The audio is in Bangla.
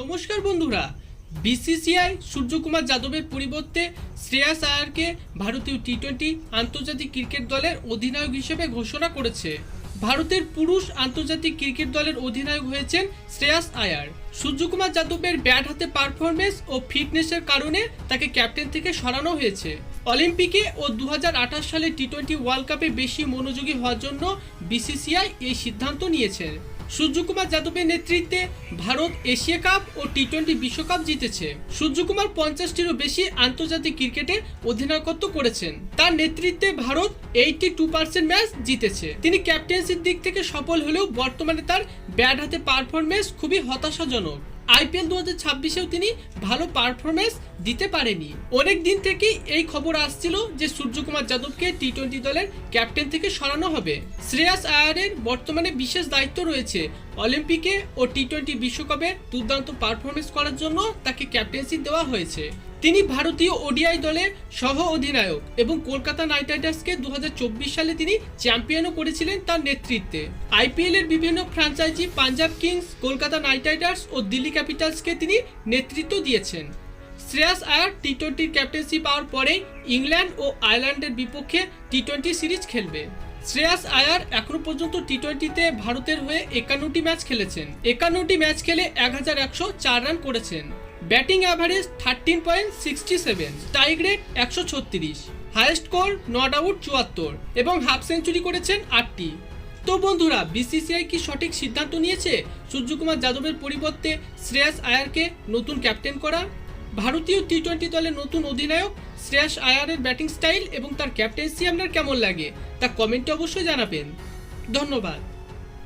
নমস্কার বন্ধুরা, বিসিসিআই সূর্যকুমার যাদবের পরিবর্তে শ্রেয়াস আয়ারকে ভারতীয় টি-20 আন্তর্জাতিক ক্রিকেট দলের অধিনায়ক হিসেবে ঘোষণা করেছে। ভারতের পুরুষ আন্তর্জাতিক ক্রিকেট দলের অধিনায়ক হয়েছেন শ্রেয়াস আয়ার। সূর্যকুমার যাদবের ব্যাট হাতে পারফরমেন্স ও ফিটনেসের কারণে তাকে ক্যাপ্টেন থেকে সরানো হয়েছে। অলিম্পিকে ও 2028 সালে টি-20 ওয়ার্ল্ড কাপে বেশি মনোযোগী হওয়ার জন্য বিসিসিআই এই সিদ্ধান্ত নিয়েছে। সূর্যকুমার যাদবের নেতৃত্বে ভারত এশিয়া কাপ ও টি-20 বিশ্বকাপ জিতেছে। সূর্যকুমার 50টিরও বেশি আন্তর্জাতিক ক্রিকেটে অধিনায়কত্ব করেছেন। তার নেতৃত্বে ভারত 82% ম্যাচ জিতেছে। তিনি ক্যাপ্টেন্সির দিক থেকে সফল হলেও বর্তমানে তার ব্যাট হাতে পারফরমেন্স খুবই হতাশাজনক। আইপিএল 2026-এও তিনি ভালো পারফরমেন্স দিতে পারেনি। অনেক দিন থেকেই এই খবর আসছিল যে সূর্যকুমার যাদবকে টি-20 দলের ক্যাপ্টেন থেকে সরানো হবে। শ্রেয়াস আয়ারের বর্তমানে বিশেষ দায়িত্ব রয়েছে। অলিম্পিকে ও টি-20 বিশ্বকাপে দুর্দান্ত পারফরমেন্স করার জন্য তাকে ক্যাপ্টেন্সি দেওয়া হয়েছে। তিনি ভারতীয় ওডিআই দলের সহ অধিনায়ক এবং কলকাতা নাইট রাইডার্সকে 2024 সালে তিনি চ্যাম্পিয়নও করেছিলেন তার নেতৃত্বে। আইপিএল এর বিভিন্ন franchise Punjab kings, Kolkata knight riders ও দিল্লি ক্যাপিটালসকে তিনি নেতৃত্ব দিয়েছেন। শ্রেয়াস আয়ার টি-20 ক্যাপ্টেন্সি পাওয়ার পরেই ইংল্যান্ড ও আয়ারল্যান্ডের বিপক্ষে টি-20 সিরিজ খেলবে। শ্রেয়াস আয়ার এখনো পর্যন্ত টি-20তে ভারতের হয়ে 51টি ম্যাচ খেলেছেন। 51টি ম্যাচ খেলে 1104 রান করেছেন। Batting average 13.67, strike rate 136, highest score not out 74 এবং হাফ সেঞ্চুরি করেছেন 8টি। তো বন্ধুরা, বিসিসিআই কি সঠিক সিদ্ধান্ত নিয়েছে সূর্যকুমার যাদবের পরিবর্তে শ্রেয়াস আয়ারকে নতুন ক্যাপ্টেন করা? ভারতীয় টি-20 দলের নতুন অধিনায়ক শ্রেয়াস আয়ারের ব্যাটিং স্টাইল এবং তার ক্যাপ্টেন্সি আপনার কেমন লাগে তা কমেন্টে অবশ্যই জানাবেন। ধন্যবাদ।